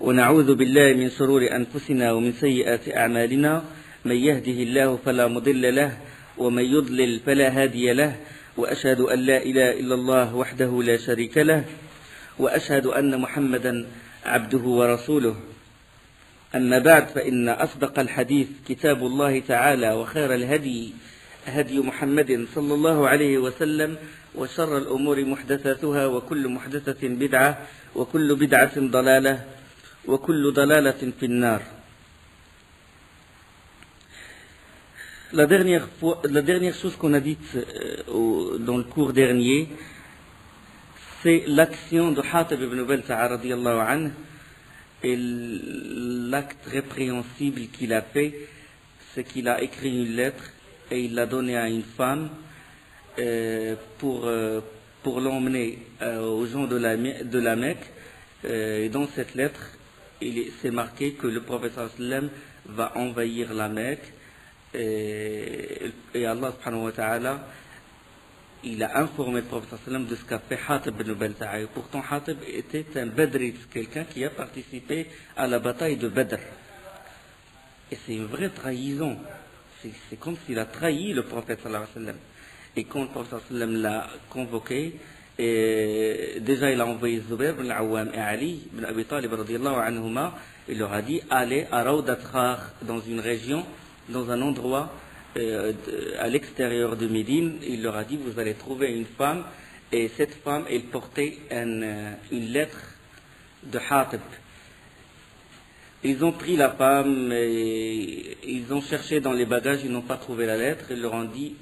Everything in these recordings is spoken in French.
ونعوذ بالله من شرور أنفسنا ومن سيئات أعمالنا من يهده الله فلا مضل له ومن يضلل فلا هادي له وأشهد أن لا إله إلا الله وحده لا شريك له وأشهد أن محمدا عبده ورسوله أما بعد فإن أصدق الحديث كتاب الله تعالى وخير الهدي هدي محمد صلى الله عليه وسلم وشر الأمور محدثاتها وكل محدثة بدعة وكل بدعة ضلالة وكل ضلالة في النار. La dernière chose qu'on a dite dans le cours dernier, c'est l'action de Hatib ibn Balta'a radiyallahu anhu et l'acte répréhensible qu'il a fait, c'est qu'il a écrit une lettre et il l'a donnée à une femme pour l'emmener aux gens de la Mecque. Et dans cette lettre, c'est marqué que le prophète sallam va envahir la Mecque et Allah subhanahu wa ta'ala il a informé le prophète sallam de ce qu'a fait Hatib ibn Balta'a. Et pourtant Hatib était un Badrite, quelqu'un qui a participé à la bataille de Badr. Et c'est une vraie trahison. C'est comme s'il a trahi le prophète sallallahu alayhi wa sallam. Et quand le prophète sallallahu alayhi wa sallam l'a convoqué, et déjà il a envoyé Zubair ibn al-Awwam et Ali ibn Abi Talib radiyallahu anhuma, il leur a dit allez à Rawdat Khar, dans une région, dans un endroit à l'extérieur de Médine. Il leur a dit vous allez trouver une femme, et cette femme elle portait une lettre de Hatib. Ils ont pris la femme et ils ont cherché dans les bagages, ils n'ont pas trouvé la lettre. Ils leur ont dit,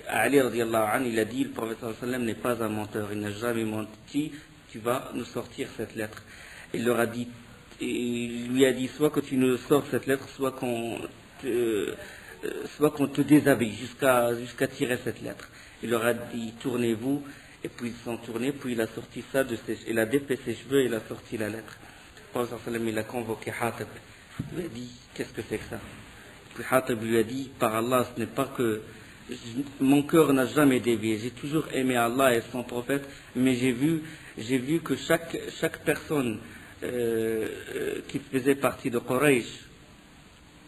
Ali radiallahu anhu, il a dit, le prophète sallallahu alayhi wa sallam n'est pas un menteur, il n'a jamais menti, tu vas nous sortir cette lettre. Il leur a dit, il lui a dit, soit que tu nous sors cette lettre, soit qu'on te déshabille jusqu'à tirer cette lettre. Il leur a dit, tournez-vous, et puis ils sont tournés, puis il a sorti ça, il a défait ses cheveux, et il a sorti la lettre. Le prophète sallallahu alayhi wa sallam, il a convoqué Hatib. Il lui a dit, qu'est-ce que c'est que ça? Puis Hatib lui a dit, par Allah, ce n'est pas que mon cœur n'a jamais dévié. J'ai toujours aimé Allah et son prophète, mais j'ai vu que chaque personne qui faisait partie de Quraysh,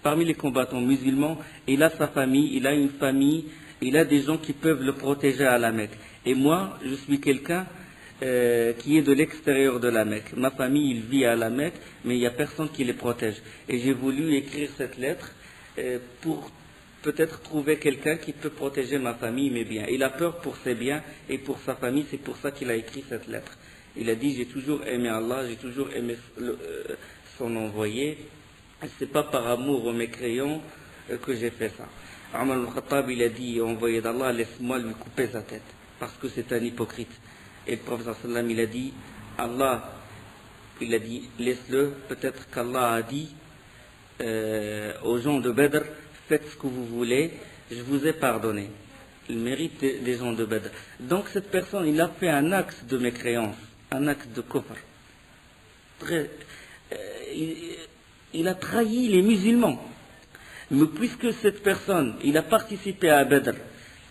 parmi les combattants musulmans, il a sa famille, il a une famille, il a des gens qui peuvent le protéger à la Mecque. Et moi, je suis quelqu'un qui est de l'extérieur de la Mecque. Ma famille, il vit à la Mecque, mais il n'y a personne qui les protège. Et j'ai voulu écrire cette lettre pour peut-être trouver quelqu'un qui peut protéger ma famille, mes biens. Il a peur pour ses biens et pour sa famille, c'est pour ça qu'il a écrit cette lettre. Il a dit, j'ai toujours aimé Allah, j'ai toujours aimé son envoyé. C'est pas par amour aux mécréants que j'ai fait ça. Omar al-Khattab, il a dit, envoyé d'Allah, laisse-moi lui couper sa tête, parce que c'est un hypocrite. Et le prophète sallam, il a dit, Allah, il a dit, laisse-le, peut-être qu'Allah a dit aux gens de Badr, faites ce que vous voulez, je vous ai pardonné. Il mérite des gens de Badr. Donc cette personne, il a fait un acte de mécréance, un acte de kufr. Il a trahi les musulmans. Mais puisque cette personne, il a participé à Badr,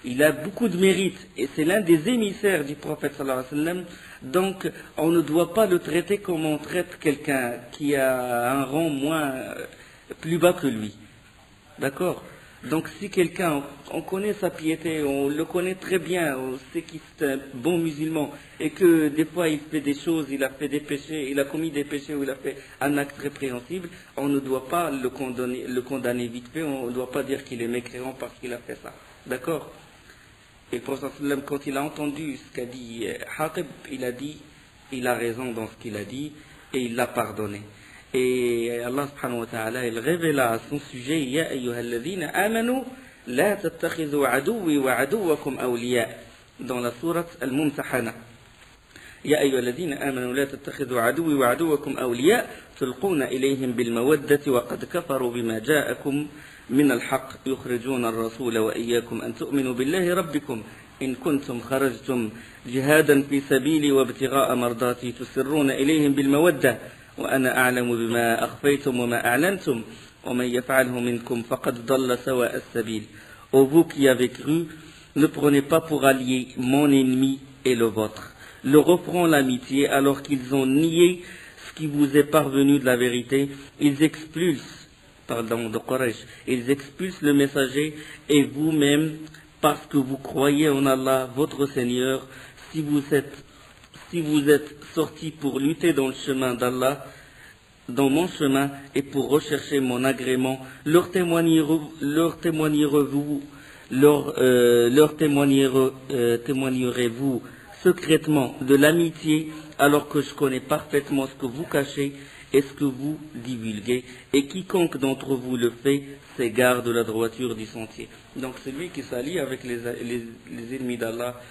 il a beaucoup de mérite, et c'est l'un des émissaires du prophète sallallahu alayhi wa sallam, donc on ne doit pas le traiter comme on traite quelqu'un qui a un rang plus bas que lui. D'accord? Donc si quelqu'un, on connaît sa piété, on le connaît très bien, on sait qu'il est un bon musulman, et que des fois il fait des choses, il a fait des péchés, il a commis des péchés ou il a fait un acte répréhensible, on ne doit pas le condamner vite fait, on ne doit pas dire qu'il est mécréant parce qu'il a fait ça. D'accord? Et le prophète sallam, quand il a entendu ce qu'a dit Hatib, il a dit, il a raison dans ce qu'il a dit, et il l'a pardonné. Et Allah subhanahu wa ta'ala, il révéla à son sujet, Ya ayyuhalladhina amanu, la tattakhidhu aduwi wa aduwakum awliya, dans la sourate Al-Mumtahana. Ya ayyuhalladhina amanu, la tattakhidhu aduwi wa aduwakum awliya, tulquna ilayhim bil mawaddati wa qad kafaru bima ja'akum من الحق يخرجون الرسول وإياكم أن تؤمنوا بالله ربكم إن كنتم خرجتم جهادا في سبيلي وابتغاء مرضاتي تسرون إليهم بالمودة وأنا أعلم بما أخفيتم وما أعلنتم ومن يفعله منكم فقد ضل سواء السبيل. Ô vous qui avez cru, ne prenez pas pour allié mon ennemi et le vôtre. Leur offrant l'amitié alors qu'ils ont nié ce qui vous est parvenu de la vérité, ils expulsent, pardon, de Quraysh, ils expulsent le messager et vous-même, parce que vous croyez en Allah, votre Seigneur, si vous êtes sortis pour lutter dans le chemin d'Allah, dans mon chemin, et pour rechercher mon agrément, leur témoignerez-vous secrètement de l'amitié, alors que je connais parfaitement ce que vous cachez et ce que vous divulguez, et quiconque d'entre vous le fait s'égare de la droiture du sentier. Donc celui qui s'allie avec les ennemis d'Allah,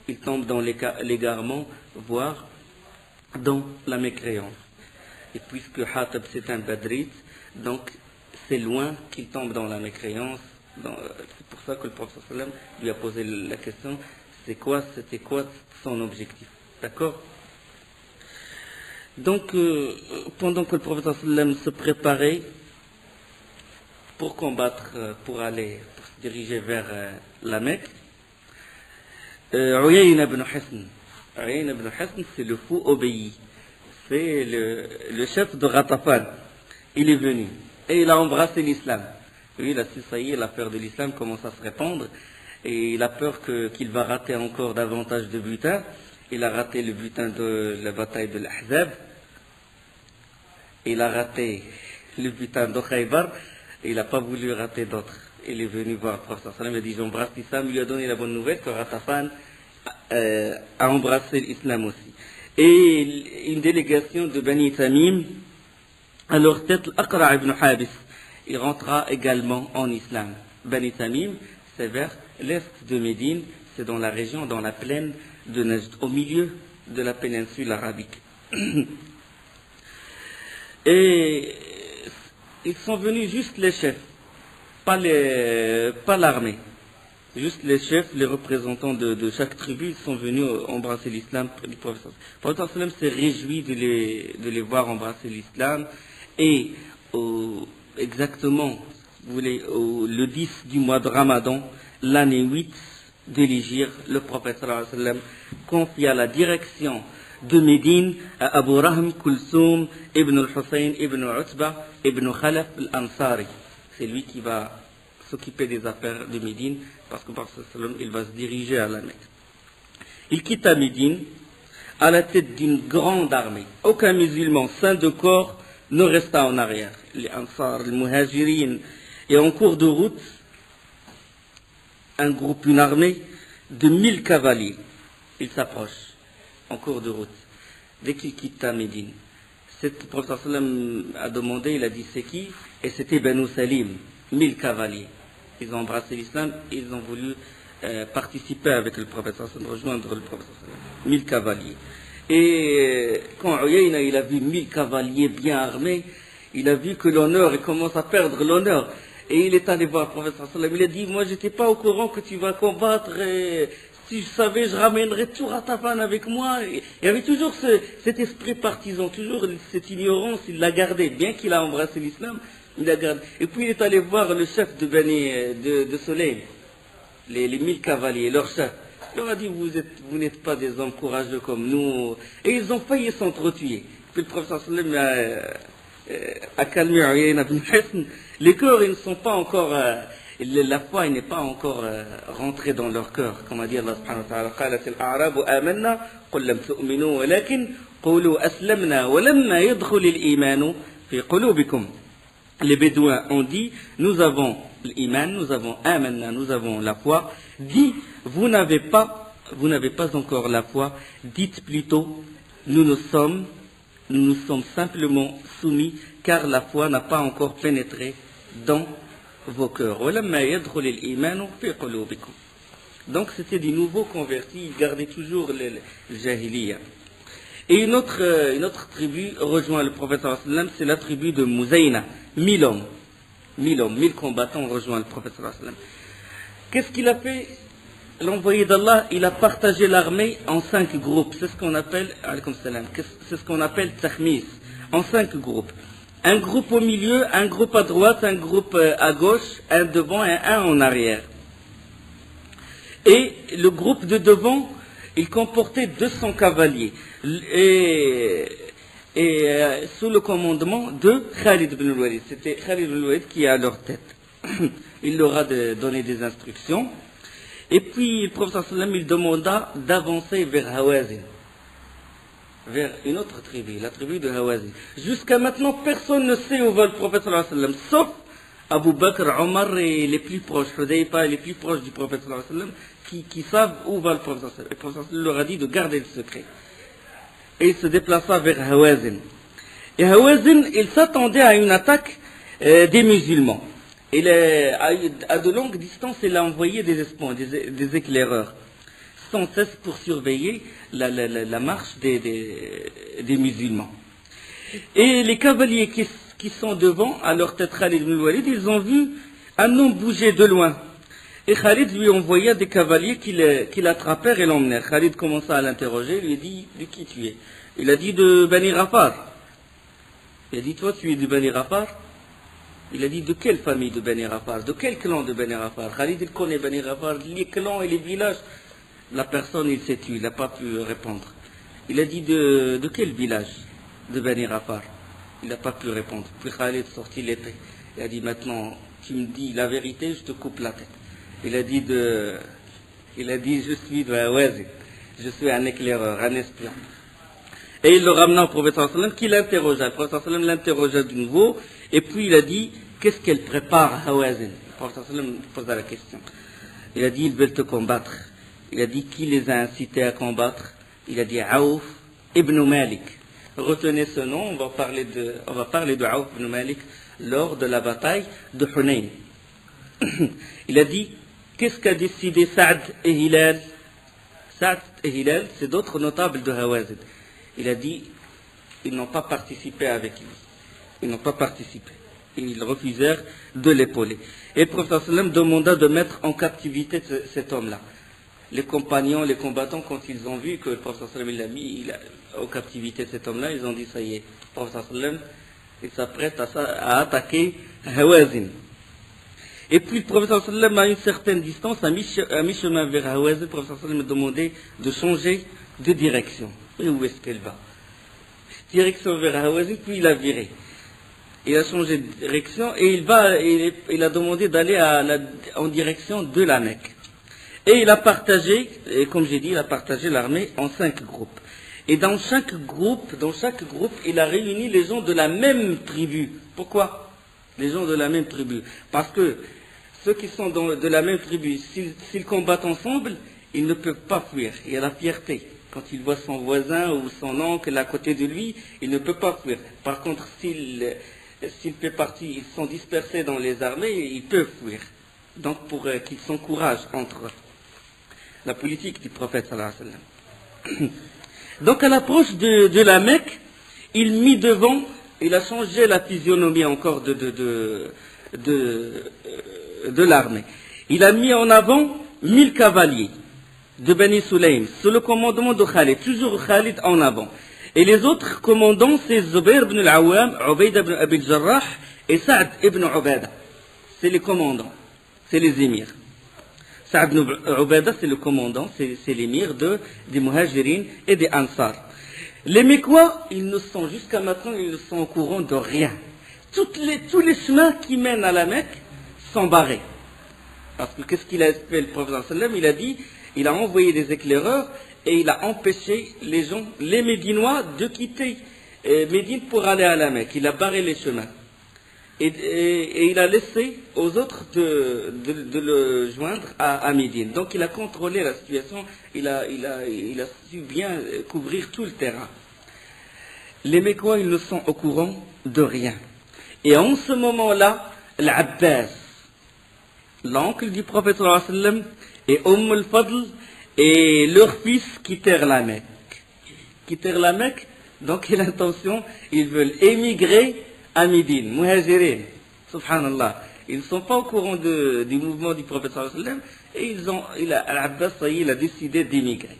il tombe dans l'égarement, voire dans la mécréance. Et puisque Hatib c'est un badrite, donc c'est loin qu'il tombe dans la mécréance. C'est pour ça que le prophète sallam lui a posé la question, c'était quoi son objectif. D'accord? Donc, pendant que le prophète sallam se préparait pour combattre, pour se diriger vers la Mecque, Uyayna ibn Hisn, c'est le fou obéi. C'est le chef de Ghatafan. Il est venu et il a embrassé l'islam. Lui, il a su, ça y est, l'affaire de l'islam commence à se répandre et il a peur qu'il va rater encore davantage de butins. Il a raté le butin de la bataille de l'Ahzab. Il a raté le butin de Khaybar et il n'a pas voulu rater d'autres. Il est venu voir le prophète sallam, il a dit j'embrasse l'islam, il lui a donné la bonne nouvelle que Ghatafan a embrassé l'islam aussi. Et une délégation de Bani Tamim, à leur tête l'Aqra' ibn Habis, il rentra également en islam. Bani Tamim, c'est vers l'est de Médine, c'est dans la région, dans la plaine de Najd, au milieu de la péninsule arabique. Et ils sont venus juste les chefs, pas l'armée. Juste les chefs, les représentants de chaque tribu, ils sont venus embrasser l'islam près du prophète. Le prophète sallam s'est réjoui de les voir embrasser l'islam. Et exactement, vous voulez, le 10 du mois de Ramadan, l'année 8 de l'Hégire, le prophète sallam confia la direction de Médine à Abu Rahm Kulsoum ibn al-Hussein ibn Utba ibn Khalaf al-Ansari. C'est lui qui va s'occuper des affaires de Médine, parce que par sallam, il va se diriger à la Mecque. Il quitta Médine à la tête d'une grande armée. Aucun musulman sain de corps ne resta en arrière. Les Ansar, les Muhajirin, et en cours de route, une armée de 1000 cavaliers. Il s'approche en cours de route. Dès qu'il quitta Médine, le prophète sallam a demandé, il a dit c'est qui? Et c'était Banu Salim, 1000 cavaliers. Ils ont embrassé l'islam, ils ont voulu participer avec le prophète sallam, rejoindre le prophète sallam. 1000 cavaliers. Et quand Uyayna il a vu 1000 cavaliers bien armés, il a vu que l'honneur, il commence à perdre l'honneur. Et il est allé voir le prophète sallam, il a dit, moi j'étais pas au courant que tu vas combattre, et si je savais, je ramènerais tout Ghatafan avec moi. Il y avait toujours cet esprit partisan, toujours cette ignorance, il l'a gardé, bien qu'il a embrassé l'islam, il l'a gardé. Et puis il est allé voir le chef de Soleil, les 1000 cavaliers, leur chef. Il leur a dit, vous n'êtes pas des hommes courageux comme nous. Et ils ont failli s'entretuer. Puis le prophète sallam a calmé Uyayna ibn Hisn. Les cœurs, ils ne sont pas encore, la foi n'est pas encore rentrée dans leur cœur. Comme a dit Allah subhanahu wa ta'ala, قالت الأعراب آمنا قل لم تؤمنوا ولكن قولوا أسلمنا ولما يدخل الإيمان في قلوبكم. Les Bédouins ont dit, nous avons l'iman, nous avons amanna, nous avons la foi. Dit, vous n'avez pas encore la foi. Dites plutôt, nous nous sommes simplement soumis, car la foi n'a pas encore pénétré dans vos cœurs. Donc c'était des nouveaux convertis, ils gardaient toujours le jahiliya. Et une autre tribu rejoint le prophète sallallahu alayhi wa sallam, c'est la tribu de Muzayna. 1000 hommes, 1000 combattants rejoint le prophète sallallahu alayhi wa sallam. Qu'est-ce qu'il a fait? L'envoyé d'Allah, il a partagé l'armée en 5 groupes. C'est ce qu'on appelle, tahmis, en 5 groupes. Un groupe au milieu, un groupe à droite, un groupe à gauche, un devant et un en arrière. Et le groupe de devant, il comportait 200 cavaliers. Et et sous le commandement de Khalid ibn al-Walid. C'était Khalid ibn al-Walid qui est à leur tête. Il leur a donné des instructions. Et puis le prophète sallam il demanda d'avancer vers Hawazin, vers une autre tribu, la tribu de Hawazin. Jusqu'à maintenant, personne ne sait où va le prophète sallam, sauf Abu Bakr, Omar et les plus proches, Hudayfa et les plus proches du prophète sallam, qui savent où va le prophète sallam. Le prophète sallam leur a dit de garder le secret. Et il se déplaça vers Hawazin. Et Hawazin, il s'attendait à une attaque des musulmans. À de longues distances, il a envoyé des espions, des éclaireurs, sans cesse pour surveiller la marche des musulmans. Et les cavaliers qui sont devant, à leur tête Khalid ibn al-Walid, ils ont vu un homme bouger de loin. Et Khalid lui envoya des cavaliers qui l'attrapèrent et l'emmenèrent. Khalid commença à l'interroger, lui dit de qui tu es. Il a dit de Bani Rafar. Il a dit toi tu es de Bani Rafar. Il a dit de quelle famille de Bani Rafar, de quel clan de Bani Rafar. Khalid il connaît Bani Rafar, les clans et les villages. La personne il s'est tué, il n'a pas pu répondre. Il a dit de quel village de Bani Rafar. Il n'a pas pu répondre. Puis Khalid sortit l'épée. Il a dit maintenant tu me dis la vérité, je te coupe la tête. Il a dit je suis de Hawazin, je suis un éclaireur, un espion. Et il le ramena au prophète sallam qui l'interrogea. Le prophète sallam l'interrogea de nouveau et puis il a dit qu'est-ce qu'elle prépare à Hawazin. Le prophète sallam posa la question. Il a dit ils veulent te combattre. Il a dit qui les a incités à combattre. Il a dit Aouf ibn Malik. Retenez ce nom, on va parler de Aouf ibn Malik lors de la bataille de Hunayn. Il a dit qu'est-ce qu'a décidé Saad et Hilal. Saad et Hilal, c'est d'autres notables de Hawazin. Il a dit, ils n'ont pas participé avec lui. Ils n'ont pas participé. Ils refusèrent de l'épauler. Et le prophète sallam demanda de mettre en captivité cet homme-là. Les compagnons, les combattants, quand ils ont vu que le prophète sallam l'a mis en captivité cet homme-là, ils ont dit, ça y est, le prophète sallam, il s'apprête à attaquer Hawazin. Et puis le prophète sallam à une certaine distance, à mi-chemin vers Hawazin, le prophète sallam a demandé de changer de direction. Et où est-ce qu'elle va? Direction vers Hawazin, puis il a viré. Il a changé de direction et il a demandé d'aller en direction de la Mecque. Et il a partagé, et comme j'ai dit, il a partagé l'armée en 5 groupes. Et dans chaque groupe, il a réuni les gens de la même tribu. Pourquoi? Les gens de la même tribu. Parce que ceux qui sont de la même tribu, s'ils combattent ensemble, ils ne peuvent pas fuir. Il y a la fierté. Quand il voit son voisin ou son oncle à côté de lui, il ne peut pas fuir. Par contre, s'il fait partie, ils sont dispersés dans les armées, ils peuvent fuir. Donc, pour qu'ils s'encouragent entre eux. La politique du prophète sallallahu alayhi wa sallam. Donc, à l'approche de la Mecque, il a changé la physionomie encore de l'armée. Il a mis en avant 1000 cavaliers de Bani Sulaym, sous le commandement de Khalid, toujours Khalid en avant. Et les autres commandants, c'est Zubair ibn al-Awwam, Ubayda ibn Abi al-Jarrah et Saad ibn Ubada. C'est les commandants, c'est les émirs. Saad ibn Ubada, c'est le commandant, c'est l'émir des Muhajirin et des Ansar. Les Mécois, jusqu'à maintenant, ils ne sont au courant de rien. Tous les chemins qui mènent à la Mecque sont barrés. Parce que qu'est-ce qu'il a fait le prophète sallam? Il a envoyé des éclaireurs et il a empêché les Médinois de quitter Médine pour aller à la Mecque. Il a barré les chemins. Et il a laissé aux autres de le joindre à Médine. Donc il a contrôlé la situation, il a su bien couvrir tout le terrain. Les Mécois, ils ne sont au courant de rien. Et en ce moment-là, l'Abbas, l'oncle du prophète sallallahu alayhi wa sallam, et al-Fadl et leur fils quittèrent la Mecque. Quittèrent la Mecque, donc l'intention, ils veulent émigrer à Médine, Muhajirin, subhanallah. Ils ne sont pas au courant du mouvement du prophète sallallahu alayhi wa sallam, et Al-Abbas, il a décidé d'émigrer.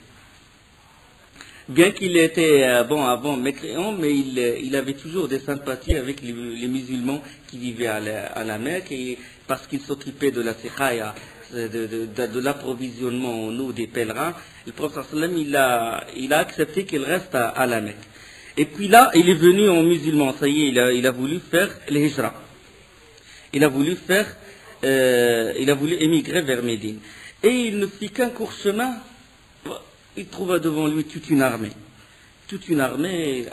Bien qu'il était avant mécréant, mais il avait toujours des sympathies avec les musulmans qui vivaient à la Mecque, et parce qu'il s'occupait de la sikhaya, de l'approvisionnement en eau des pèlerins, le prophète sallam il a accepté qu'il reste à la Mecque. Et puis là, il est venu en musulman, ça y est, il a voulu faire l'hijra. Il a voulu émigrer vers Médine. Et il ne fit qu'un court chemin, il trouva devant lui toute une armée. Toute une armée,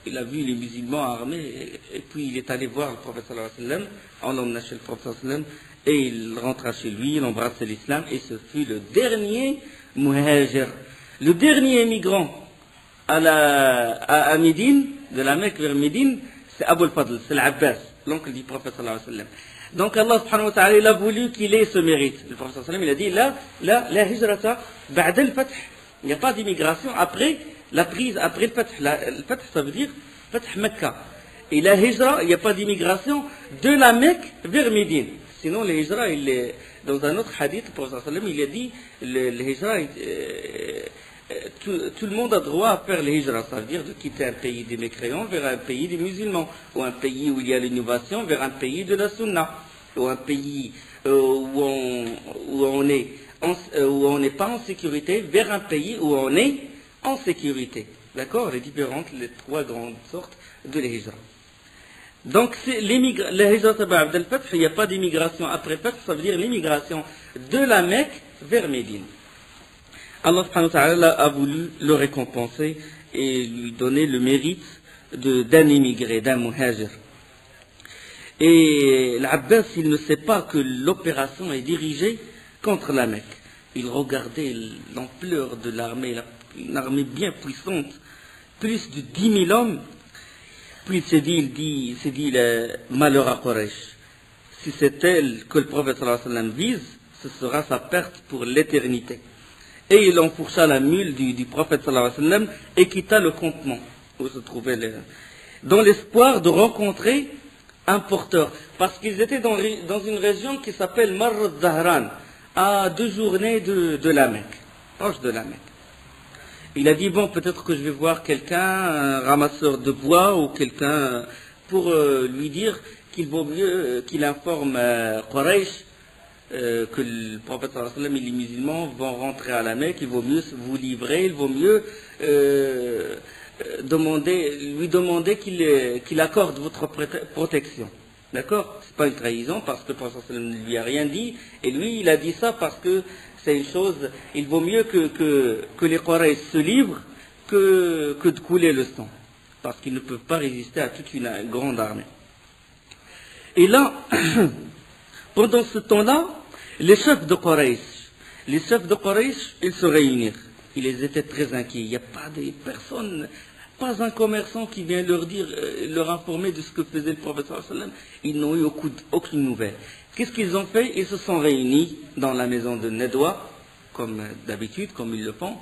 il a vu les musulmans armés, et puis il est allé voir le prophète sallallahu alayhi wa sallam, on l'emmena chez le prophète sallallahu alayhi wa sallam, et il rentra chez lui, il embrassa l'islam, et ce fut le dernier muhajir, le dernier émigrant à Médine, de la Mecque vers Médine, c'est Abu al-Fadl, c'est l'Abbas, l'oncle du prophète sallallahu alayhi wa sallam. Donc Allah subhanahu wa ta'ala, il a voulu qu'il ait ce mérite. Le prophète sallallahu alayhi wa sallam, il a dit, la hijrata ba'da al-fath. Il n'y a pas d'immigration après la prise, après le fath. Le fath, ça veut dire fath Mecca. Et la hijra, il n'y a pas d'immigration de la Mecque vers Médine. Sinon, le hijra, dans un autre hadith, le prophète sallallahu alayhi wa sallam, il a dit, le hijra, tout le monde a droit à faire le hijra, ça veut dire de quitter un pays des mécréants vers un pays des musulmans, ou un pays où il y a l'innovation vers un pays de la sunna, ou un pays où on n'est pas en sécurité vers un pays où on est en sécurité. D'accord? Les trois grandes sortes de l'hijra. Donc, la hijra ba'd al-fath, il n'y a pas d'immigration après fath, ça veut dire l'immigration de la Mecque vers Médine. Allah subhanahu wa ta'ala a voulu le récompenser et lui donner le mérite d'un immigré, d'un muhajir. Et l'Abbas, il ne sait pas que l'opération est dirigée contre la Mecque. Il regardait l'ampleur de l'armée, une armée bien puissante, plus de 10 000 hommes. Puis il s'est dit malheur à Quraysh. Si c'est elle que le prophète sallallahu alayhi wa sallam vise, ce sera sa perte pour l'éternité. Et il enfourcha la mule du prophète sallallahu alayhi wa sallam et quitta le campement où se trouvait dans l'espoir de rencontrer un porteur. Parce qu'ils étaient dans une région qui s'appelle Marr al-Zahran, à 2 journées de la Mecque, proche de la Mecque. Il a dit, bon, peut-être que je vais voir quelqu'un, un ramasseur de bois ou quelqu'un pour lui dire qu'il vaut mieux qu'il informe Quraysh que le prophète sallallahu alayhi wa sallam et les musulmans vont rentrer à la Mecque, il vaut mieux vous livrer, il vaut mieux lui demander qu'il accorde votre protection. D'accord? C'est pas une trahison parce que le prophète sallallahu alayhi wa sallam ne lui a rien dit, et lui il a dit ça parce que c'est une chose, il vaut mieux que les Quraysh se livrent que de couler le sang, parce qu'ils ne peuvent pas résister à toute une grande armée. Et là, pendant ce temps-là, les chefs de Quraysh, ils se réunirent. Ils étaient très inquiets. Il n'y a pas de personne, pas un commerçant qui vient leur informer de ce que faisait le prophète sallallahu alayhi wa sallam. Ils n'ont eu aucune nouvelle. Qu'est-ce qu'ils ont fait? Ils se sont réunis dans la maison de Nedwa, comme d'habitude, comme ils le font.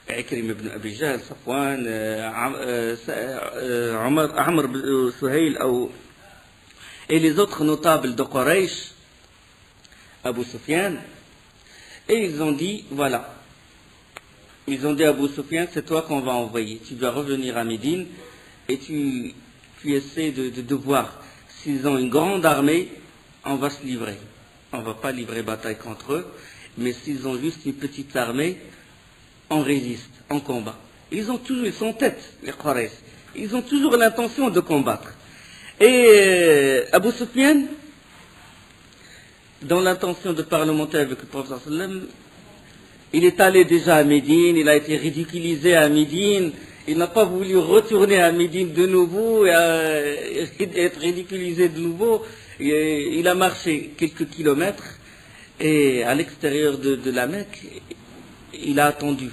Ikrim ibn Abi Jahl, Safwan, Amr ibn Suhayl, et les autres notables de Quraysh, Abu Sufyan, et ils ont dit, voilà, ils ont dit à Abu Sufyan, c'est toi qu'on va envoyer, tu dois revenir à Médine, et tu essaies de voir, s'ils ont une grande armée, on va se livrer, on ne va pas livrer bataille contre eux, mais s'ils ont juste une petite armée, on résiste, on combat. Ils sont tête, les Quraysh, ils ont toujours l'intention de combattre. Et Abu Sufyan, dans l'intention de parlementer avec le prophète sallallahu alayhi wa sallam, il est allé déjà à Médine, il a été ridiculisé à Médine, il n'a pas voulu retourner à Médine de nouveau, et être ridiculisé de nouveau. Il a marché quelques kilomètres, et à l'extérieur de la Mecque, il a attendu.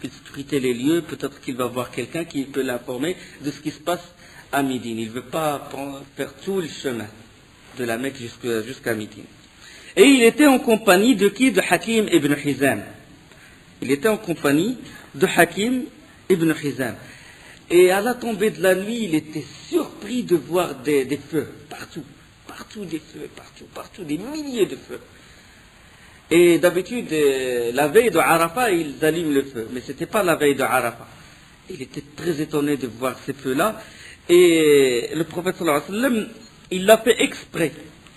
Il scrutait les lieux, peut-être qu'il va voir quelqu'un qui peut l'informer de ce qui se passe à Médine. Il ne veut pas faire tout le chemin de la Mecque jusqu'à Médine. Et il était en compagnie de qui? De Hakim ibn Hizam. Il était en compagnie de Hakim ibn Hizam. Et à la tombée de la nuit, il était surpris de voir des feux partout. Partout des feux, partout des milliers de feux. Et d'habitude, la veille de Arafat, ils allument le feu. Mais ce n'était pas la veille de Arafat. Il était très étonné de voir ces feux-là. Et le prophète sallallahu alayhi wa sallam, il l'a fait exprès.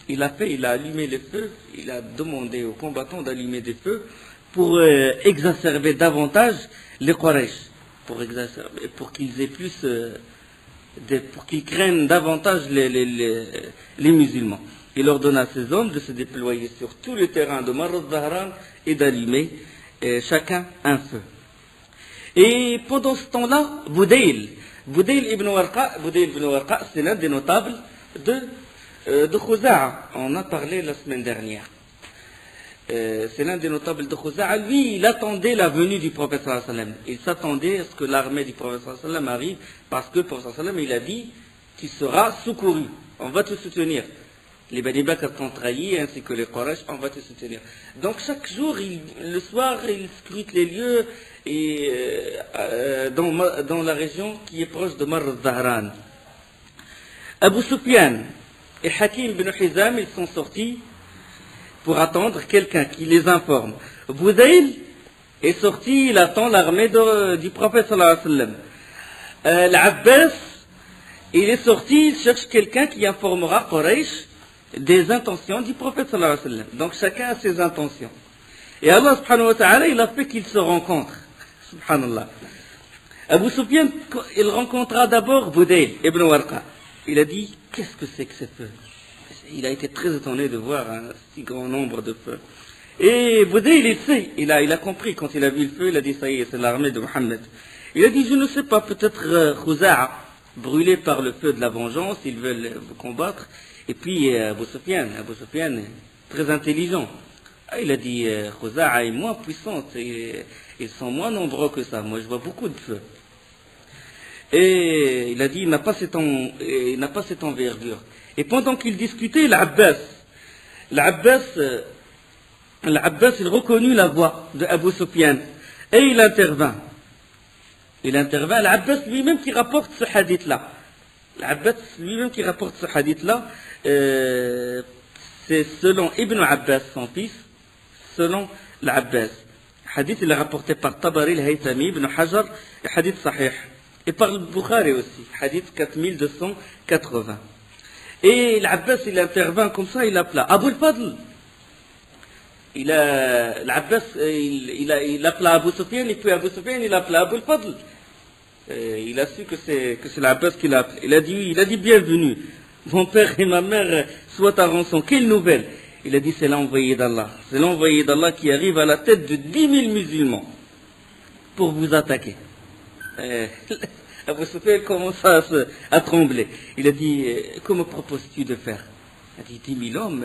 Il a allumé les feux, il a demandé aux combattants d'allumer des feux pour exacerber davantage les Quraysh. pour qu'ils aient plus, pour qu'ils craignent davantage les musulmans. Il ordonna à ses hommes de se déployer sur tout le terrain de Marr al-Zahran et d'allumer chacun un feu. Et pendant ce temps-là, Budayl ibn Warqa, c'est l'un des notables de Khuza'a. On en a parlé la semaine dernière. C'est l'un des notables de Khuza'a. Lui, il attendait la venue du prophète sallallahu alayhi wa sallam. Il s'attendait à ce que l'armée du prophète sallallahu alayhi wa sallam arrive, parce que le prophète sallallahu alayhi wa sallam, il a dit, tu seras secouru, on va te soutenir. Les Bani Bakr t'ont trahi, ainsi que les Quraysh, on va te soutenir. Donc chaque jour, le soir, il scrute les lieux dans la région qui est proche de Marr al-Zahran. Abu Sufyan et Hakim bin Hizam, ils sont sortis pour attendre quelqu'un qui les informe. Budayl est sorti, il attend l'armée du prophète sallallahu alayhi wa sallam. L'Abbas, il est sorti, il cherche quelqu'un qui informera Quraysh des intentions du prophète sallallahu alayhi wa sallam. Donc chacun a ses intentions. Et Allah subhanahu wa ta'ala, il a fait qu'ils se rencontrent. Subhanallah. Abu Sufyan, il rencontra d'abord Budayl ibn Warqa. Il a dit, qu'est-ce que c'est que ce feu? Il a été très étonné de voir un si grand nombre de feux. Et Budayl, il sait, il a compris quand il a vu le feu, il a dit, ça y est, c'est l'armée de Mohammed. Il a dit, je ne sais pas, peut-être Khuza'a, brûlé par le feu de la vengeance, ils veulent vous combattre. Et puis Abu Sufyan, très intelligent. Il a dit, Khuza'a est moins puissante, ils sont moins nombreux que ça, moi je vois beaucoup de feu. Et il a dit, il n'a pas cette envergure. Et pendant qu'il discutait, l'Abbas, il reconnut la voix de Abu Sufyan. Et il intervint. L'Abbas lui-même qui rapporte ce hadith-là. C'est selon Ibn Abbas, son fils, selon l'Abbas. Hadith, il est rapporté par Tabari, al-Haythami, Ibn Hajar, et hadith sahih. Et par le Bukhari aussi, hadith 4280. Et l'Abbas, il intervint comme ça, il appela Abu al-Fadl. L'Abbas, il appela Abu Sufyan, et puis Abu Sufyan, il appela Abu al-Fadl. Il a su que c'est l'Abbas qui l'a appelé. Il a dit bienvenue. Mon père et ma mère soient à rançon. Quelle nouvelle? Il a dit, c'est l'envoyé d'Allah. C'est l'envoyé d'Allah qui arrive à la tête de 10 000 musulmans pour vous attaquer. Abu Sufyan commence à trembler. Il a dit, que me proposes-tu de faire? Il a dit, 10 000 hommes.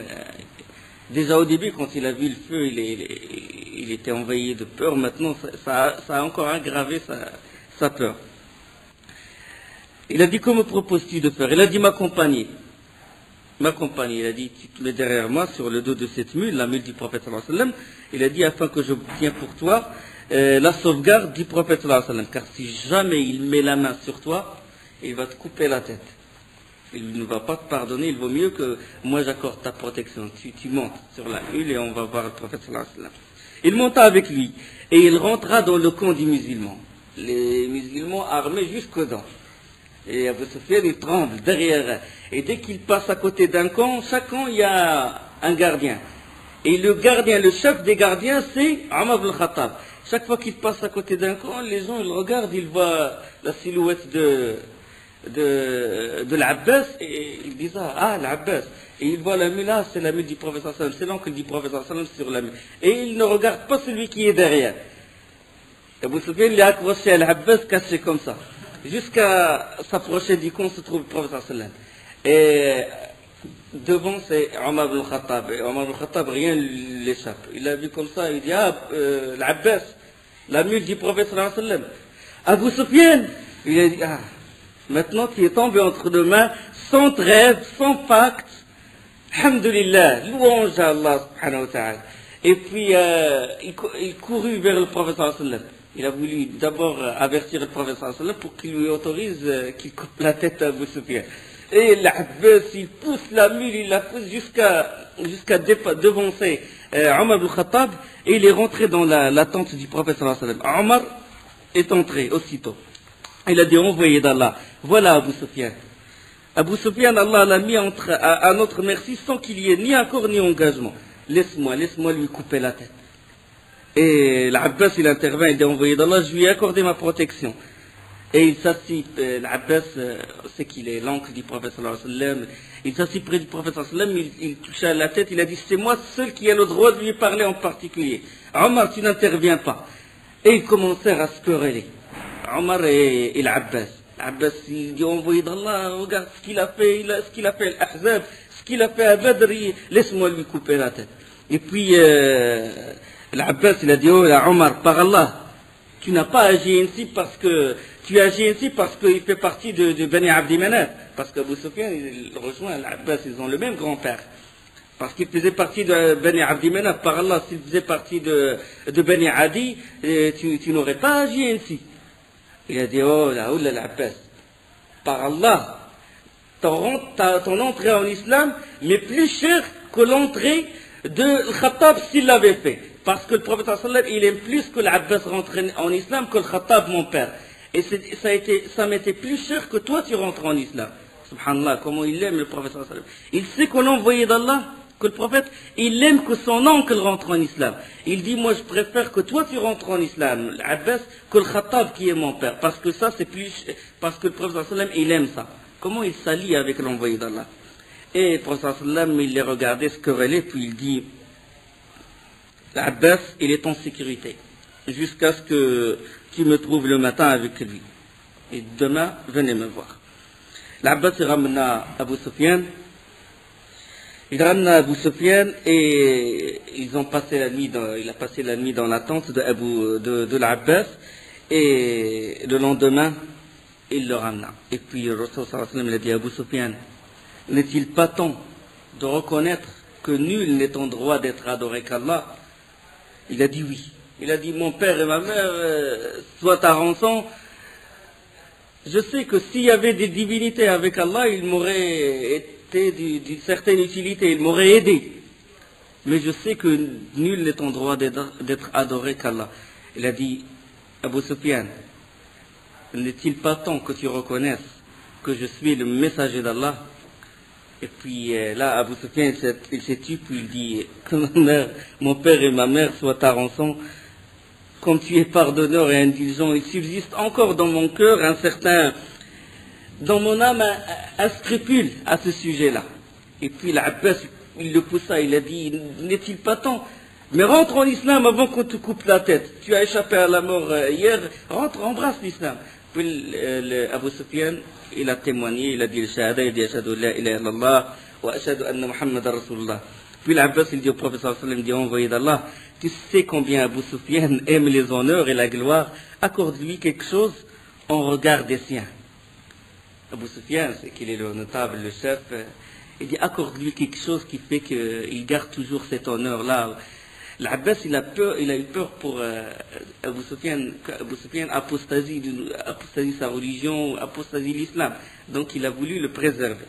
Déjà au début, quand il a vu le feu, il était envahi de peur. Maintenant, ça a encore aggravé sa peur. Il a dit, que me proposes-tu de faire? Il a dit, m'accompagner. Il a dit, tu te mets derrière moi sur le dos de cette mule, la mule du prophète sallallahu alayhi wa sallam. Il a dit, afin que j'obtienne pour toi la sauvegarde du prophète sallallahu alayhi wa sallam. Car si jamais il met la main sur toi, il va te couper la tête. Il ne va pas te pardonner, il vaut mieux que moi j'accorde ta protection. Tu montes sur la mule et on va voir le prophète sallallahu alayhi wa sallam. Il monta avec lui et il rentra dans le camp des musulmans. Les musulmans armés jusqu'aux dents. Et Abu Sufyan, il tremble derrière. Et dès qu'il passe à côté d'un camp, chaque camp, il y a un gardien. Et le chef des gardiens, c'est Omar ibn Khattab. Chaque fois qu'il passe à côté d'un camp, les gens, ils regardent, ils voient la silhouette de l'Abbas, et ils disent, l'Abbas. Et ils voient la mule, c'est la mule du prophète sallallahu alayhi wa sallam, c'est l'oncle du prophète sallallahu alayhi wa sallam sur la mule. Et ils ne regardent pas celui qui est derrière. Abu Sufyan l'a accroché à l'Abbas, caché comme ça. Jusqu'à s'approcher du camp se trouve le prophète sallallahu alayhi wa sallam. Et devant c'est Omar ibn Khattab. Et Omar ibn Khattab, rien ne l'échappe. Il a vu comme ça, il dit, l'Abbas, la mule du prophète sallallahu alayhi wa sallam. Abu Sufyan, il a dit, maintenant tu es tombé entre deux mains, sans trêve, sans pacte. Alhamdulillah, louange à Allah subhanahu wa ta'ala. Et puis il courut vers le prophète sallallahu alayhi wa sallam. Il a voulu d'abord avertir le prophète sallallahu alayhi wa sallam pour qu'il lui autorise qu'il coupe la tête à Abu Sufyan. Et l'Abbas, il pousse la mule, il la pousse jusqu'à devancer Omar ibn Khattab, et il est rentré dans la tente du prophète sallallahu alayhi wa sallam. Omar est entré aussitôt. Il a dit, envoyé d'Allah, voilà Abu Sufyan. Abu Sufyan, Allah l'a mis à notre merci sans qu'il y ait ni accord ni engagement. Laisse-moi lui couper la tête. Et l'Abbas, il intervint, il dit, envoyé d'Allah, je lui ai accordé ma protection. Et il s'assit, l'Abbas, c'est qu'il est l'oncle du prophète sallallahu alayhi wa sallam, il s'assit près du prophète sallallahu alayhi wa sallam, il toucha la tête, il a dit, c'est moi seul qui ai le droit de lui parler en particulier. Omar, tu n'interviens pas. Et ils commencèrent à se quereller. Omar et l'Abbas. L'Abbas, il dit, envoyé d'Allah, regarde ce qu'il a fait, ce qu'il a fait à l'Ahzab, ce qu'il a fait à Badr, laisse-moi lui couper la tête. Et puis, l'Abbas, il a dit, oh, là, Omar, par Allah, tu n'as pas agi ainsi parce que tu agis ainsi parce qu'il fait partie de Bani Abdi Manaf. Parce qu'Abu Sufyan, il rejoint l'Abbas, ils ont le même grand-père. Parce qu'il faisait partie de Bani Abdi Manaf. Par Allah, s'il faisait partie de Bani Adi, tu n'aurais pas agi ainsi. Il a dit, oh là, l'Abbas, par Allah, ton entrée en islam m'est plus chère que l'entrée de Khattab s'il l'avait fait. Parce que le prophète sallallahu alayhi wa sallam, il aime plus que l'Abbas rentre en islam que le Khattab, mon père. Et ça m'était plus cher que toi tu rentres en islam. Subhanallah, comment il aime le prophète sallallahu alayhi wa sallam. Il sait qu'on l'a envoyé d'Allah, que le prophète, il aime que son oncle rentre en islam. Il dit, moi je préfère que toi tu rentres en islam, l'Abbas, que le Khattab qui est mon père. Parce que ça c'est plus, parce que le prophète sallallahu alayhi wa sallam, il aime ça. Comment il s'allie avec l'envoyé d'Allah. Et le prophète sallallahu alayhi wa sallam, il les regardait se quereller, puis il dit, l'Abbas, il est en sécurité, jusqu'à ce que tu me trouves le matin avec lui. Et demain, venez me voir. L'Abbas, il ramena Abu Sufyan. Il ramena Abu Sufyan et ils ont passé la nuit il a passé la nuit dans la tente de l'Abbas. Et le lendemain, il le ramena. Et puis, le Rasul sallallahu alayhi wa sallam, il a dit à Abu Sufyan, n'est-il pas temps de reconnaître que nul n'est en droit d'être adoré qu'Allah? Il a dit oui. Il a dit, mon père et ma mère, soient ta rançon. Je sais que s'il y avait des divinités avec Allah, ils m'auraient été d'une certaine utilité, ils m'auraient aidé. Mais je sais que nul n'est en droit d'être adoré qu'Allah. Il a dit, Abu Sufyan, n'est-il pas temps que tu reconnaisses que je suis le messager d'Allah? Et puis là, Abu Sufyan, il s'est tué, puis il dit, que mon père et ma mère soient ta rançon. Comme tu es pardonneur et indulgent, il subsiste encore dans mon cœur dans mon âme, un scrupule à ce sujet-là. Et puis l'Abbas, il le poussa, il a dit, n'est-il pas temps? Mais rentre en islam avant qu'on te coupe la tête. Tu as échappé à la mort hier, rentre, embrasse l'islam. Puis Abu Sufyan, il a témoigné, il a dit le shahada, il dit ashhadu la ilaha illallah wa ashhadu anna Muhammadan Rasulullah. Puis l'Abbas, il dit au prophète sallallahu alayhi wa sallam, il dit, envoyé d'Allah, tu sais combien Abu Sufyan aime les honneurs et la gloire, accorde-lui quelque chose en regard des siens. Abu Sufyan, c'est qu'il est le notable, le chef, il dit, accorde-lui quelque chose qui fait qu'il garde toujours cet honneur-là. L'Abbas, il a eu peur pour Abu Sufyan apostasie sa religion, apostasie l'islam. Donc il a voulu le préserver.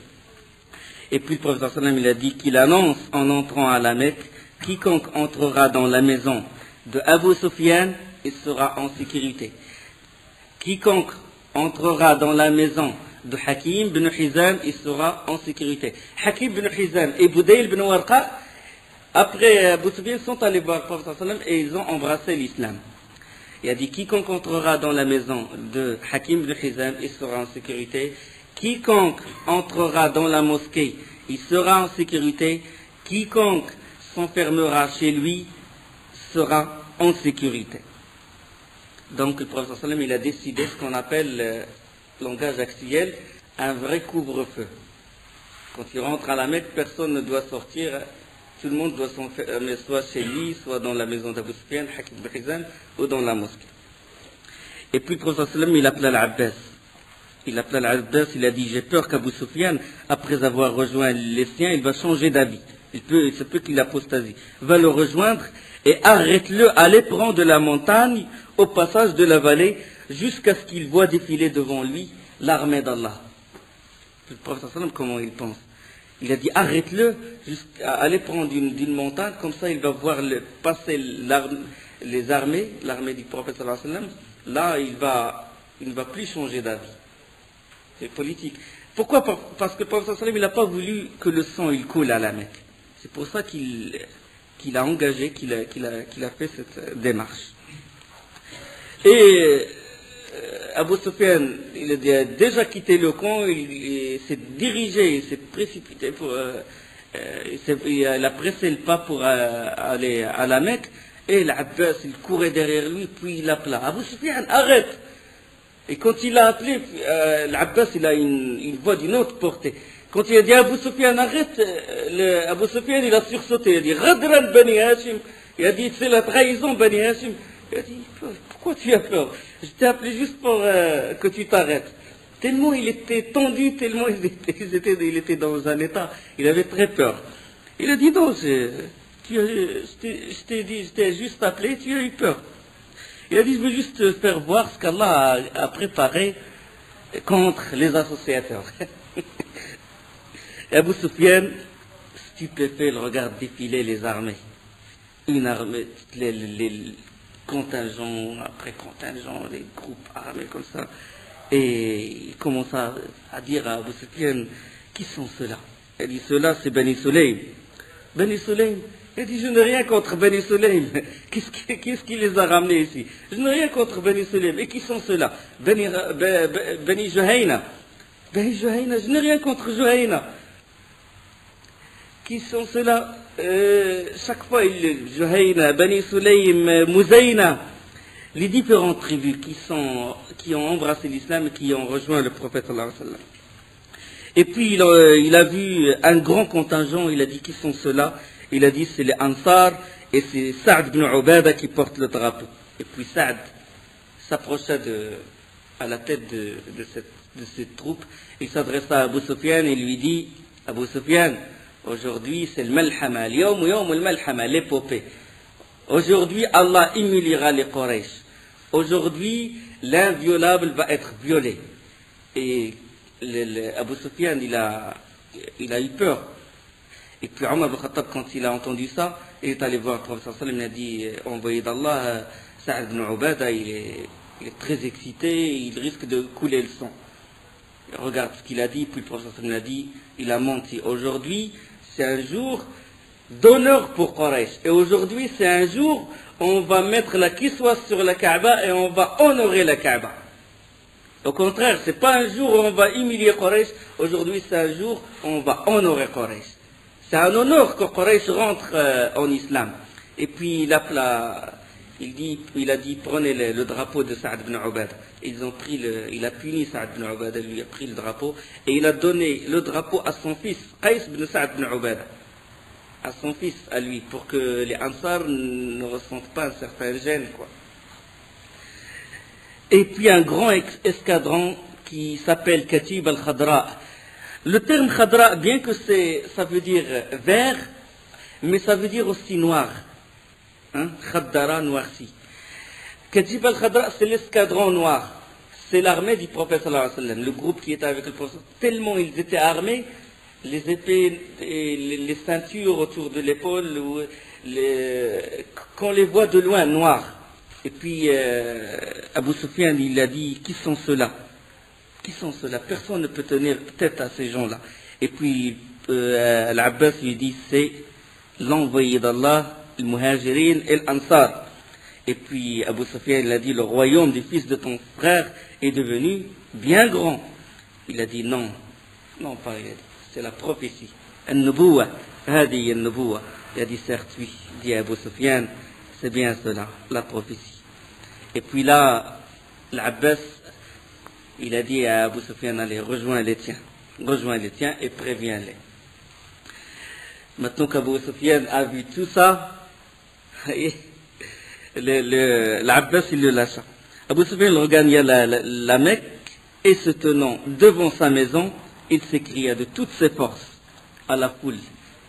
Et puis le prophète sallallahu alayhi wa sallam, il a dit qu'il annonce en entrant à la Mecque, quiconque entrera dans la maison de Abu Sufyan, il sera en sécurité. Quiconque entrera dans la maison de Hakim bin Hizam, il sera en sécurité. Hakim bin Hizam et Budayl bin Warqa, après Abu Sufyan, sont allés voir le prophète sallallahu alayhi wa sallam et ils ont embrassé l'islam. Il a dit, quiconque entrera dans la maison de Hakim bin Hizam, il sera en sécurité. Quiconque entrera dans la mosquée, il sera en sécurité. Quiconque s'enfermera chez lui sera en sécurité. Donc le prophète sallallahu alayhi wa sallam, il a décidé ce qu'on appelle, langage actuel, un vrai couvre-feu. Quand il rentre à la Mecque, personne ne doit sortir, tout le monde doit s'enfermer soit chez lui, soit dans la maison d'Abu Sufyan, Hakim bin Hizam, ou dans la mosquée. Et puis le prophète sallallahu alayhi wa sallam, il appela l'Abbas. Il appela l'Abbas, il a dit, j'ai peur qu'Abu Sufyan, après avoir rejoint les siens, il va changer d'avis. Il se peut qu'il apostasie. Va le rejoindre et arrête-le à l'éperon de la montagne, au passage de la vallée, jusqu'à ce qu'il voit défiler devant lui l'armée d'Allah. Le prophète sallallahu alayhi wa sallam, comment il pense? Il a dit, arrête-le à l'éperon d'une montagne, comme ça il va voir passer les armées, l'armée du prophète sallallahu alayhi wa sallam. Là, il ne va plus changer d'avis. C'est politique. Pourquoi? Parce que le prophète sallallahu alayhi wa sallam, il n'a pas voulu que le sang il coule à la Mecque. C'est pour ça qu'il a engagé, qu'il a fait cette démarche. Et Abu Sufyan, il a déjà quitté le camp, il s'est dirigé, il s'est précipité pour... il a pressé le pas pour aller à la Mecque, et l'Abbas, il courait derrière lui, puis il appela. Abu Sufyan, arrête! Et quand il a appelé, l'Abbas, il a une voix d'une autre portée. Quand il a dit Abu Sufyan, arrête, Abu Sufyan, il a sursauté, il a dit Radran Bani Hashim. Il a dit c'est la trahison Bani Hashim. Il a dit pourquoi tu as peur? Je t'ai appelé juste pour que tu t'arrêtes. Tellement il était tendu, tellement il était dans un état, il avait très peur. Il a dit non, je t'ai juste appelé, tu as eu peur. Il a dit je veux juste te faire voir ce qu'Allah a préparé contre les associateurs. Et Abu Sufyan, stupéfait, il regarde défiler les armées. Une armée, les contingents après contingents, les groupes armés comme ça. Et il commence à dire à Abu Sufyan, qui sont ceux-là? Il dit, ceux-là, c'est Bani Sulaym. Bani Sulaym? Il dit, je n'ai rien contre Bani Sulaym. Qu'est-ce qui les a ramenés ici? Je n'ai rien contre Bani Sulaym. Et qui sont ceux-là? Bani Juhayna. Bani Juhayna, je n'ai rien contre Juhayna. Qui sont ceux-là? Chaque fois, Juhayna, Bani Sulaym, Muzayna. Les différentes tribus qui ont embrassé l'islam et qui ont rejoint le prophète sallallahu alayhi wa sallam. Et puis il a vu un grand contingent, il a dit qui sont ceux-là? Il a dit c'est les Ansar et c'est Saad ibn Ubada qui porte le drapeau. Et puis Saad s'approcha à la tête de cette troupe, il s'adressa à Abu Sufyan et lui dit Abu Sufyan, aujourd'hui c'est le Malhama, l'épopée. Aujourd'hui Allah humiliera les Quraysh. Aujourd'hui, l'inviolable va être violé. Et Abu Sufyan, il a eu peur. Et puis Omar ibn Khattab, quand il a entendu ça, il est allé voir le prophète sallallahu alayhi wa sallam, il a dit, envoyé d'Allah, Sa'ad ibn Ubada, il est très excité, il risque de couler le sang. Regarde ce qu'il a dit, puis le prophète sallallahu alayhi wa sallam a dit, il a menti. Aujourd'hui, c'est un jour d'honneur pour Quraysh. Et aujourd'hui, c'est un jour où on va mettre la kiswa sur la Kaaba et on va honorer la Kaaba. Au contraire, c'est pas un jour où on va humilier Quraysh. Aujourd'hui, c'est un jour où on va honorer Quraysh. C'est un honneur que Quraysh rentre en islam. Et puis, il a dit, prenez le drapeau de Saad ibn Ubada. Il a puni Saad ibn Ubada, lui a pris le drapeau, et il a donné le drapeau à son fils, Qais ibn Saad ibn Ubada. À son fils, à lui, pour que les Ansar ne ressentent pas un certain gêne, quoi. Et puis un grand escadron qui s'appelle Katib al-Khadra. Le terme Khadra, bien que ça veut dire vert, mais ça veut dire aussi noir. Khaddara, noirci. Katib al-Khadra, c'est l'escadron noir. C'est l'armée du prophète sallallahu alayhi wa sallam, le groupe qui était avec le prophète. Tellement ils étaient armés, les épées et les ceintures autour de l'épaule, qu'on les voit de loin, noirs. Et puis Abu Sufyan, il a dit, qui sont ceux-là? Qui sont ceux-là? Personne ne peut tenir tête à ces gens-là. Et puis l'Abbas lui dit, c'est l'envoyé d'Allah, le Muhajirin et l'Ansar. Et puis Abu Sufyan, il a dit, le royaume du fils de ton frère est devenu bien grand. Il a dit, non, pas il a dit. C'est la prophétie. Al-Nubuwa, hadi al-Nubuwa. Il a dit, certes, oui, dit Abu Sufyan, c'est bien cela, la prophétie. Et puis là, l'Abbas, il a dit à Abu Sufyan, allez, rejoins les tiens et préviens-les. Maintenant qu'Abu Sufyan a vu tout ça, l'Abbas, il le lâcha. Abu Sufyan regagna la Mecque et se tenant devant sa maison, il s'écria de toutes ses forces à la foule.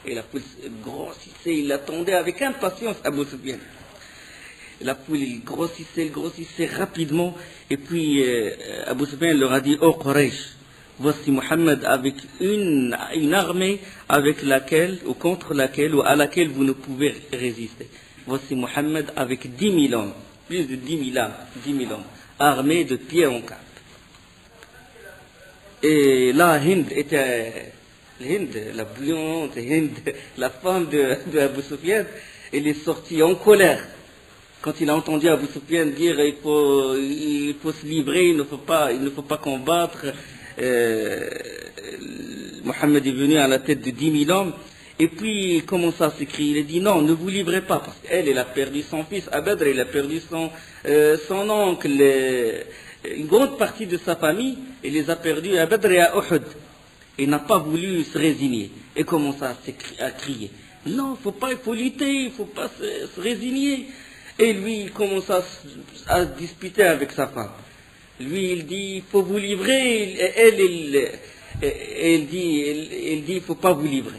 Et la foule grossissait, il l'attendait avec impatience, Abu Sufyan. La foule, il grossissait rapidement. Et puis Abu Sufyan leur a dit, oh Quraysh, voici Muhammad avec une armée avec laquelle, ou contre laquelle, ou à laquelle vous ne pouvez résister. Voici Muhammad avec 10 000 hommes, plus de 10 000 hommes, armés de pied en cap. Et là, Hind était, la brillante Hind, la femme de Abu Sufyan, elle est sortie en colère. quand il a entendu Abu Sufyan dire il faut se livrer, il ne faut pas combattre, Mohammed est venu à la tête de 10 000 hommes, et puis il commence à s'écrier, il a dit non, ne vous livrez pas, parce qu'elle a perdu son fils à Badr, il a perdu son oncle, une grande partie de sa famille, il les a perdus à Badr et à Uhud. Il n'a pas voulu se résigner, et commence à crier, non, il faut lutter, il ne faut pas se résigner. Et lui, il commence à disputer avec sa femme. Lui, il dit, il faut vous livrer. Et elle dit, il ne faut pas vous livrer.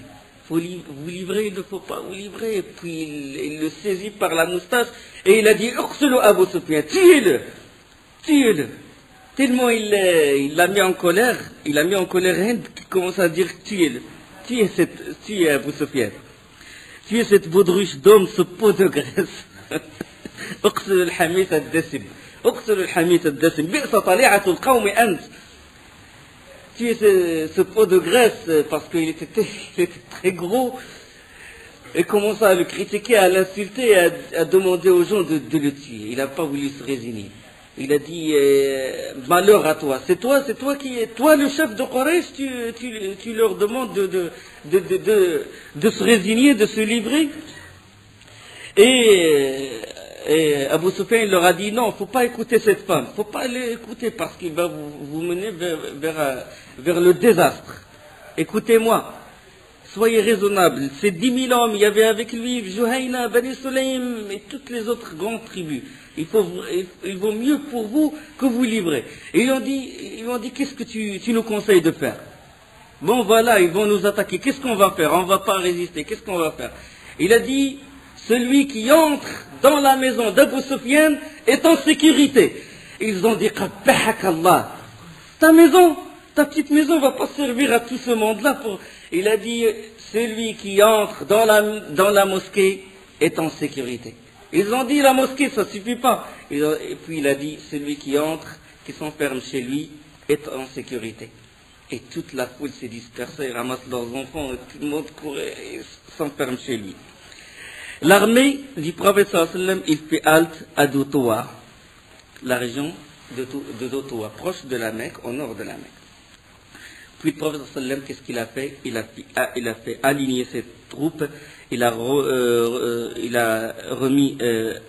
Faut vous livrer, il ne faut pas vous livrer. Et puis, il le saisit par la moustache et il a dit, Uqtulu Abu Sufyan, tuez-le, tuez-le. Tellement il l'a mis en colère, Hind, qui commence à dire, tuez-le, tuez Abu Sufyan. Tuez cette baudruche d'homme, ce pot de graisse. اقتل الحميث الدسم اقتل الحميث الدسم بئس طليعة القوم أنت. Tu es ce pot de graisse parce qu'il était très gros et commença à le critiquer, à l'insulter, à demander aux gens de le tuer. Il n'a pas voulu se résigner. Il a dit malheur à toi. C'est toi le chef de Quraysh, tu leur demandes de se résigner, de se livrer. Et Abu Sufyan leur a dit non, il ne faut pas écouter cette femme, il ne faut pas l'écouter parce qu'il va vous mener vers le désastre. Écoutez-moi, soyez raisonnables. Ces 10 000 hommes, il y avait avec lui Juhayna, Bani Sulaym et toutes les autres grandes tribus. Il vaut mieux pour vous que vous livrez. Et ils lui ont dit qu'est-ce que tu nous conseilles de faire? Bon voilà, ils vont nous attaquer, qu'est-ce qu'on va faire? On ne va pas résister, qu'est-ce qu'on va faire? Il a dit celui qui entre dans la maison d'Abu Sufyan est en sécurité. Ils ont dit Qabbahak Allah. Ta maison, ta petite maison va pas servir à tout ce monde-là. Il a dit celui qui entre dans la mosquée est en sécurité. Ils ont dit la mosquée, ça suffit pas. Et puis il a dit celui qui entre, qui s'enferme chez lui, est en sécurité. Et toute la foule s'est dispersée, ramasse leurs enfants, et tout le monde courait et s'enferme chez lui. L'armée du prophète sallallahu alayhi wa sallam, il fait halte à Dotoa, la région de Dotoa, proche de la Mecque, au nord de la Mecque. Puis le prophète sallallahu alayhi wa sallam, qu'est-ce qu'il a fait? Il a fait aligner ses troupes, il a remis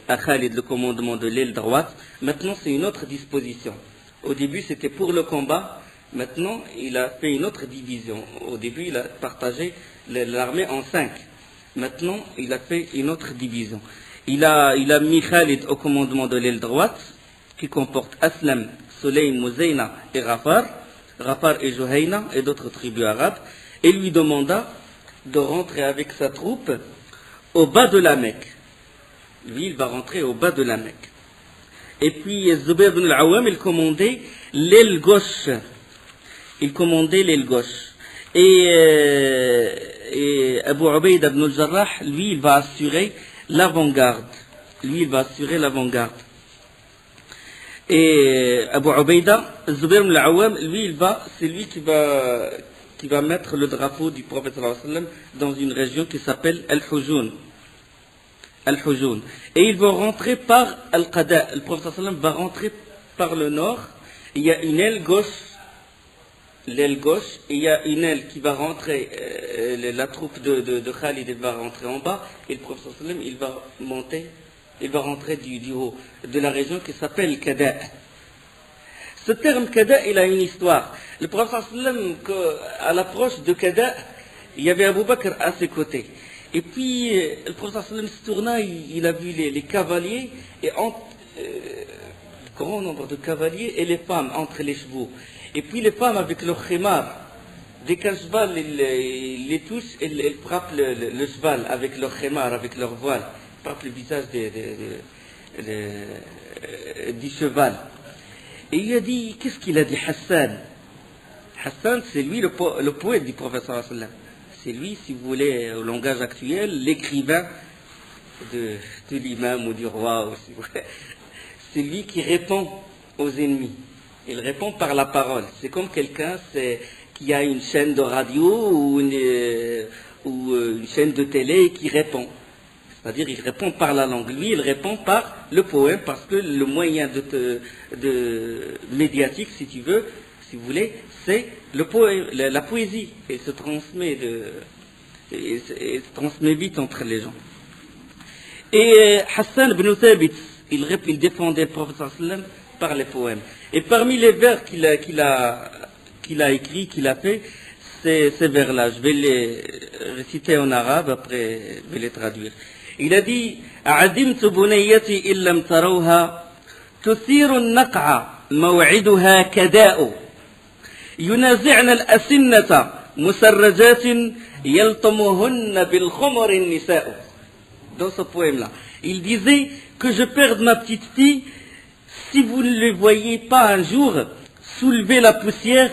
à Khalid le commandement de l'aile droite. Maintenant, c'est une autre disposition. Au début, c'était pour le combat. Maintenant, il a fait une autre division. Au début, il a partagé l'armée en 5. Maintenant, il a fait une autre division. Il a mis Khalid au commandement de l'aile droite, qui comporte Aslam, Sulaym, Muzayna et Ghafar et Juhayna et d'autres tribus arabes, et lui demanda de rentrer avec sa troupe au bas de la Mecque. Lui, il va rentrer au bas de la Mecque. Et puis, Zubayr ibn al-Awwam, il commandait l'aile gauche. Et Abu Ubayda ibn al-Jarrah, lui, il va assurer l'avant-garde. Et Abu Ubayda, Zubayr ibn al-Awwam, lui, c'est lui qui va mettre le drapeau du prophète sallallahu alayhi wa sallam dans une région qui s'appelle Al-Hujun. Et ils vont rentrer par Al-Qada. Le prophète sallallahu alayhi wa sallam va rentrer par le nord. Il y a une aile gauche, et il y a une aile qui va rentrer, la troupe de Khalid va rentrer en bas, et le prophète sallallahu alayhi wa sallam, il va rentrer du haut, de la région qui s'appelle Kada. Ce terme Kada, il a une histoire. Le prophète sallallahu alayhi wa sallam, à l'approche de Kada, il y avait Abu Bakr à ses côtés. Et puis, le prophète sallallahu alayhi wa sallam se tourna, il a vu les cavaliers, et grand nombre de cavaliers, et les femmes entre les chevaux. Et puis les femmes avec leur khimar, dès qu'un cheval les touche, elles frappent le cheval avec leur khimar, avec leur voile, frappent le visage du cheval. Et il a dit, qu'est-ce qu'il a dit Hassan? Hassan, c'est lui le poète du prophète sallallahu alayhi wa sallam. C'est lui, si vous voulez, au langage actuel, l'écrivain de l'imam ou du roi. C'est lui qui répond aux ennemis. Il répond par la parole. C'est comme quelqu'un qui a une chaîne de radio ou une chaîne de télé qui répond. C'est-à-dire, il répond par la langue. Lui, il répond par le poème, parce que le moyen médiatique, si tu veux, si vous voulez, c'est le poème, la poésie. Et se transmet et se transmet vite entre les gens. Et Hassan ibn Thabit, il défendait le prophète sallam par les poèmes. Et parmi les vers qu'il a écrits, qu'il a fait, ces vers-là, je vais les réciter en arabe, après je vais les traduire. Il a dit عدمت بنيتي إن لم تروها تثير النقع موعدها كداء ينازعن الأسنة مسرجات يلطمهن بالخمر النساء. Dans ce poème-là, il disait que je perde ma petite fille si vous ne le voyez pas un jour soulever la poussière.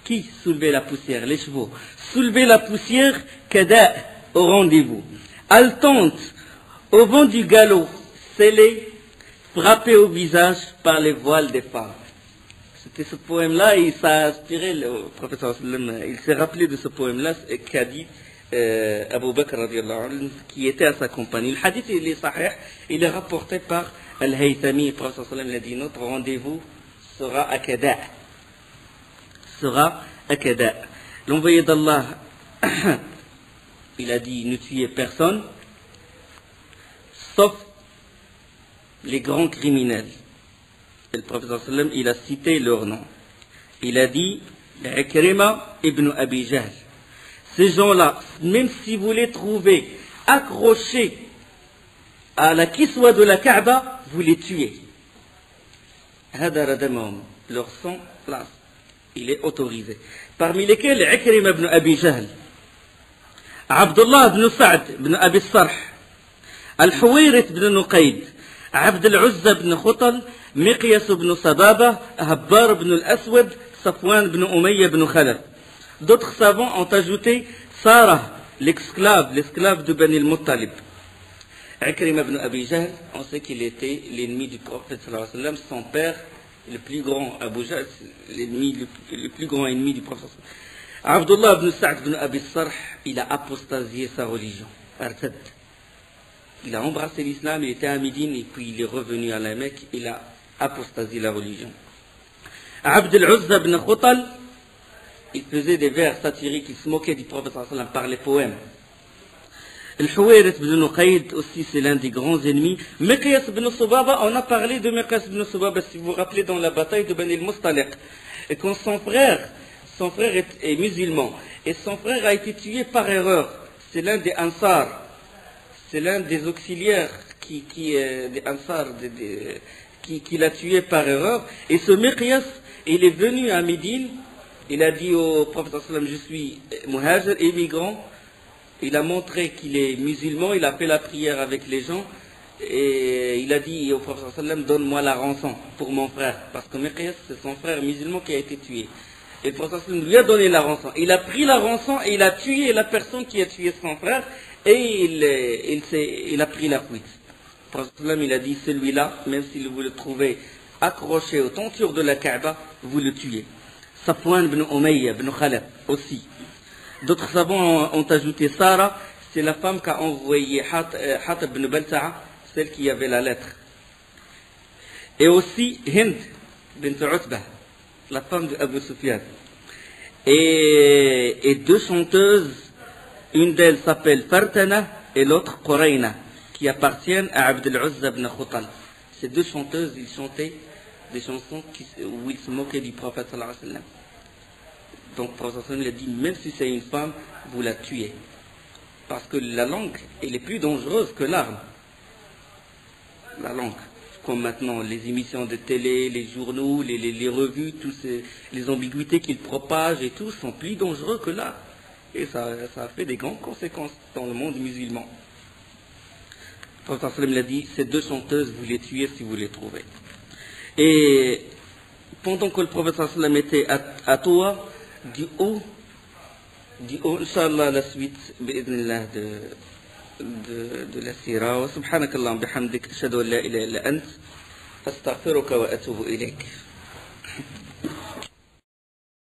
Qui soulevait la poussière? Les chevaux. Soulever la poussière, kada, au rendez-vous. Haletante, au vent du galop, scellée, frappée au visage par les voiles des femmes. C'était ce poème-là, et ça a inspiré le professeur sallam. Il s'est rappelé de ce poème-là, qu'a dit Abu Bakr radiallahu anhu, qui était à sa compagnie. Le hadith, il est sahih, il est rapporté par Al-Haythami. Le professeur sallam a dit, notre rendez-vous sera à Kada. Sera à Kada. L'envoyé d'Allah, il a dit, ne tuez personne, sauf les grands criminels. Et le professeur sallam, il a cité leur nom. Il a dit, Ikrima ibn Abi Jahl. Ces gens-là, même si vous les trouvez accrochés à la kiswa de la Kaaba, vous les tuez. Leur sang, là, il est autorisé. Parmi lesquels, Ikrim ibn Abi Jahl, Abdullah ibn Sa'd ibn Abi Sarh, Al-Huwayrith ibn Nuqayd, Abd al-Uzza ibn Khutal, Miqyas ibn Sababa, Habbar ibn al-Aswad, Safwan ibn Umayya ibn Khalaf. D'autres savants ont ajouté Sarah, l'esclave de Bani al-Muttalib. Ikrim ibn Abi Jahl, on sait qu'il était l'ennemi du prophète sallallahu alayhi wa sallam, son père, le plus grand, Abu Jahl, le plus grand ennemi du prophète. Abdullah ibn Sa'd ibn Abi Sarh, il a apostasié sa religion. Il a embrassé l'islam, il était à Médine, et puis il est revenu à la Mecque, il a apostasié la religion. Abd al-Uzza ibn Khutal, il faisait des vers satiriques, il se moquait du prophète sallallahu alayhi wa sallam par les poèmes. Al-Huwayrith ibn Nuqayd aussi, c'est l'un des grands ennemis. Miqyas ibn Sababa, on a parlé de Miqyas ibn Sababa, si vous vous rappelez, dans la bataille de Bani al-Mustaliq. Et quand son frère est musulman, et son frère a été tué par erreur. C'est l'un des Ansar, c'est l'un des auxiliaires des Ansar, qui l'a tué par erreur. Et ce Miqyas, il est venu à Médine. Il a dit au prophète sallam, je suis muhajir, émigrant. Il a montré qu'il est musulman, il a fait la prière avec les gens. Et il a dit au prophète sallam, donne-moi la rançon pour mon frère. Parce que Miqyas, c'est son frère musulman qui a été tué. Et le prophète sallam lui a donné la rançon. Il a pris la rançon et il a tué la personne qui a tué son frère. Et il a pris la fuite. Le prophète sallam, il a dit, celui-là, même si vous le trouvez accroché aux tentures de la Kaaba, vous le tuez. Safwan ibn Umayya ibn Khalaf aussi. D'autres savants ont ajouté Sarah, c'est la femme qu'a envoyé Hatib ibn Balta'a, celle qui avait la lettre. Et aussi Hind bint Utbah, la femme d'Abu Sufyan. Et deux chanteuses, une d'elles s'appelle Fartana et l'autre Qurayna, qui appartiennent à Abd al-Uzza ibn Khutal. Ces deux chanteuses, ils chantaient des chansons où ils se moquaient du prophète sallallahu alayhi wa sallam. Donc le prophète sallallahu alayhi wa sallam a dit, même si c'est une femme, vous la tuez. Parce que la langue, elle est plus dangereuse que l'arme. La langue. Comme maintenant, les émissions de télé, les journaux, les revues, les ambiguïtés qu'ils propagent et tout, sont plus dangereux que l'arme. Et ça a fait des grandes conséquences dans le monde musulman. Le prophète sallallahu alayhi wa sallam l'a dit, ces deux chanteuses, vous les tuez si vous les trouvez. Et pendant que le prophète sallallahu alayhi wa sallam était à Toua, du haut, Inch'Allah, la suite, bi'idhnillah, de la sira. Wa subhanakallah bihamdik, ashhadu an la ilaha illa ant, astaghfiruka wa atubu ilayk.